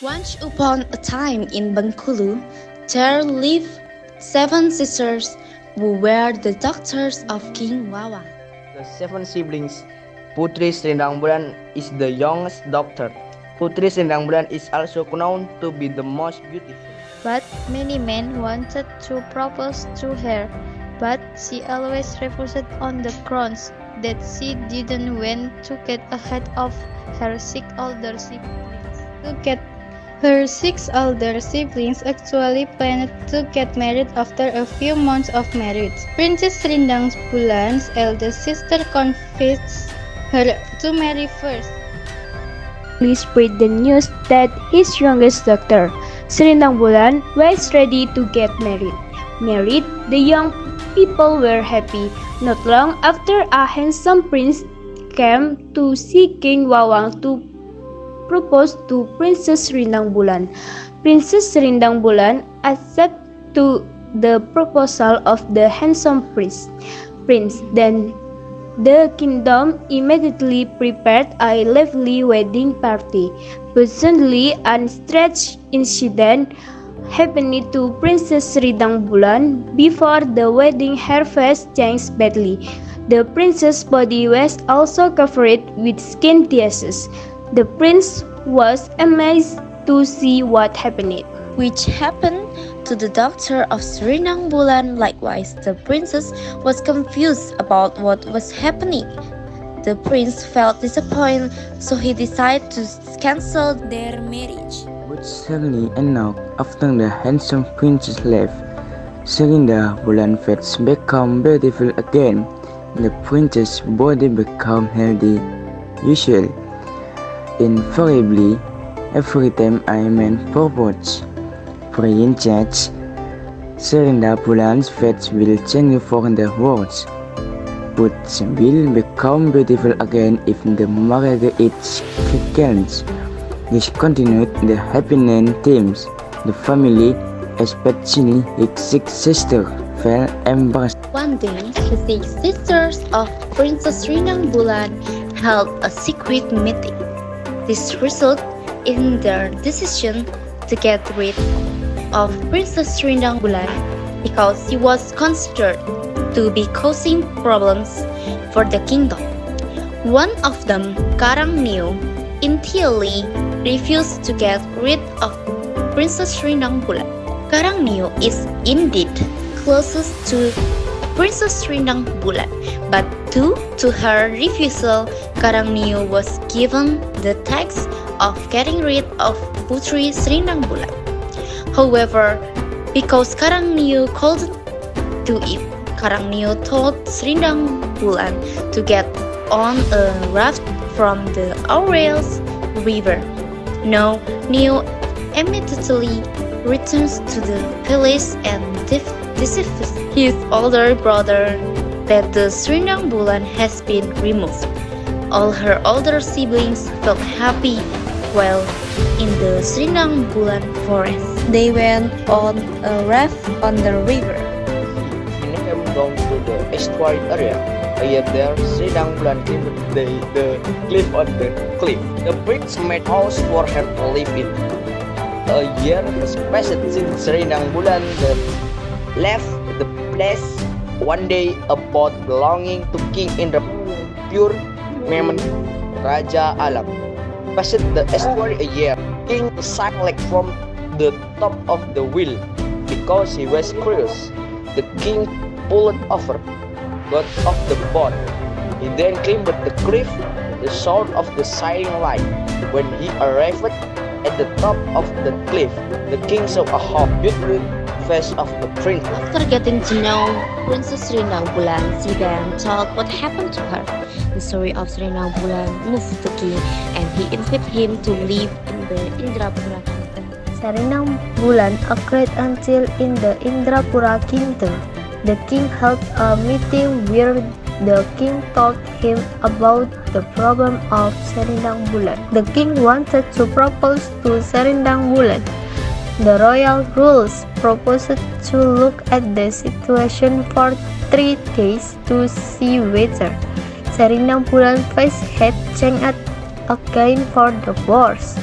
Once upon a time in Bengkulu, there lived 7 sisters who were the daughters of King Wawa. The 7 siblings, Putri Serindang Bulan is the youngest daughter. Putri Serindang Bulan is also known to be the most beautiful. But many men wanted to propose to her, but she always refused on the grounds that she didn't want to get ahead of her 6 older siblings. Her 6 older siblings actually planned to get married after a few months of marriage. Princess Serindang Bulan's eldest sister convinced her to marry first. He spread the news that his youngest daughter, Serindang Bulan, was ready to get married. Married, the young people were happy. Not long after, a handsome prince came to see King Wawang to propose to Princess Serindang Bulan. Princess Serindang Bulan accepted the proposal of the handsome prince. Then the kingdom immediately prepared a lively wedding party. But suddenly, a strange incident happened to Princess Serindang Bulan. Before the wedding, her face changed badly. The princess' body was also covered with skin disease. The prince was amazed to see what happened. Which happened to the daughter of Serindang Bulan. Likewise, the princess was confused about what was happening. The prince felt disappointed, so he decided to cancel their marriage. But suddenly enough, after the handsome princess left, Serindang Bulan face became beautiful again. The princess' body became healthy. Usually, invariably, every time a man proposes, Princess Serindang Bulan's face will change for the worse, but will become beautiful again if the marriage is cancelled. This continued the happiness themes. The family, especially his 6 sisters, felt embarrassed. One day, the 6 sisters of Princess Serindang Bulan held a secret meeting. This resulted in their decision to get rid of Princess Serindang Bulan because she was considered to be causing problems for the kingdom. One of them, Karang Neo, entirely refused to get rid of Princess Serindang Bulan. Karang Neo is indeed closest to Princess Serindang Bulan, but due to her refusal, Karang Neo was given the task of getting rid of Putri Serindang Bulan. However, because Karang Neo couldn't do it, Karang Neo told Serindang Bulan to get on a raft from the Aurels River. Now, Neo immediately returns to the village and deceives his older brother that the Serindang Bulan has been removed. All her older siblings felt happy while in the Serindang Bulan forest. They went on a raft on the river. He came down to the estuary area. Yet there, Serindang Bulan climbed the cliff on the cliff. The prince made house for her to live in. A year has passed since Serindang Bulan left the place. One day, a boat belonging to King Indra Pure Memon Raja Alam passed the estuary a year. King sank from the top of the wheel because he was curious. The king pulled over, got off the boat. He then climbed the cliff, the sound of the sighing light. When he arrived at the top of the cliff, the king saw a beautiful face of the prince. After getting to know Princess Serindang Bulan, she then told what happened to her. The story of Serindang Bulan moved the king, and he invited him to live in the Indrapura kingdom. Serindang Bulan agreed until in the Indrapura kingdom. The king held a meeting where the king told him about the problem of Serindang Bulan. The king wanted to propose to Serindang Bulan. The royal rules proposed to look at the situation for 3 days to see whether Serindang Bulan's face had changed again for the worse.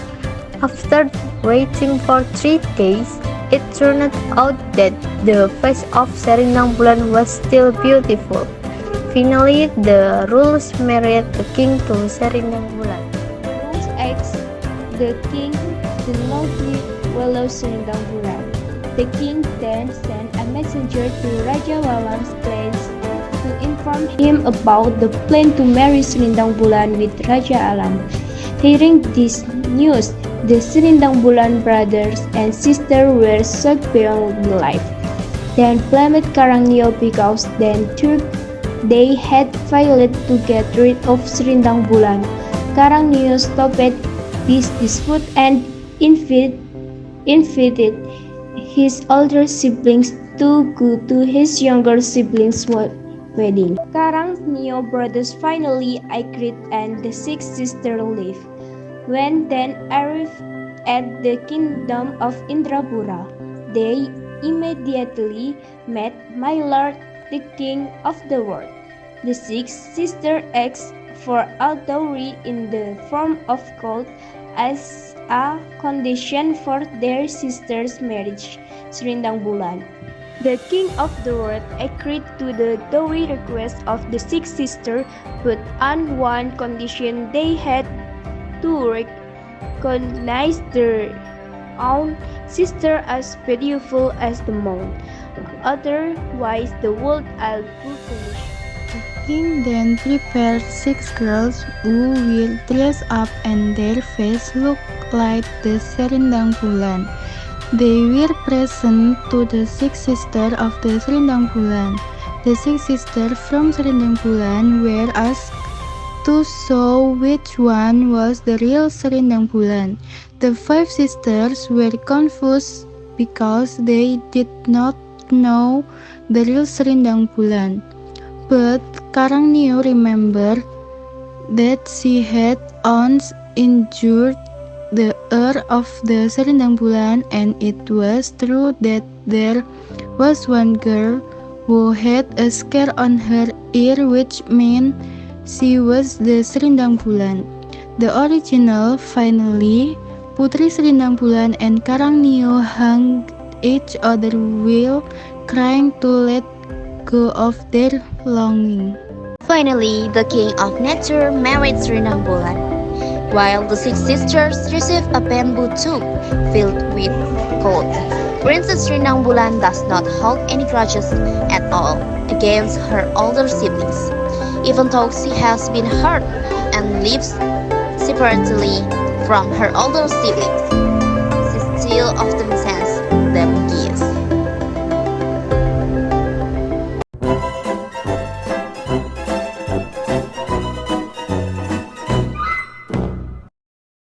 After waiting for 3 days, it turned out that the face of Serindang Bulan was still beautiful. Finally, the rules married the king to Serindang Bulan. Rules asked the king to not follow Serindang Bulan. The king then sent a messenger to Raja Walam's place to inform him about the plan to marry Serindang Bulan with Raja Alam. Hearing this news, the Serindang Bulan brothers and sisters were shocked beyond belief. They blamed Karangnia because they had failed to get rid of Serindang Bulan. Karangnia stopped this dispute and invited his older siblings to go to his younger siblings' wedding. Karangnia brothers finally agreed and the 6 sisters left. When they arrived at the kingdom of Indrapura, they immediately met my lord, the king of the world. The 6 sisters asked for a dowry in the form of gold as a condition for their sister's marriage, Serindang Bulan. The king of the world agreed to the dowry request of the 6 sisters, but on one condition: they had to recognize their own sister as beautiful as the moon. Otherwise, the world will be finished. The king then prepared 6 girls who will dress up and their face look like the Serindang Bulan. They were present to the 6 sisters of the Serindang Bulan. The 6 sisters from Serindang Bulan were asked to show which one was the real Serindang Bulan. The 5 sisters were confused because they did not know the real Serindang Bulan. But Karangnia remembered that she had once injured the ear of the Serindang Bulan, and it was true that there was one girl who had a scar on her ear, which meant she was the Serindang Bulan. The original. Finally, Putri Serindang Bulan and Karangnia hung each other while crying to let go of their longing. Finally, the king of nature married Serindang Bulan, while the 6 sisters received a bamboo tube filled with gold. Princess Serindang Bulan does not hold any grudges at all against her older siblings. Even though she has been hurt and lives separately from her older siblings, she still often sends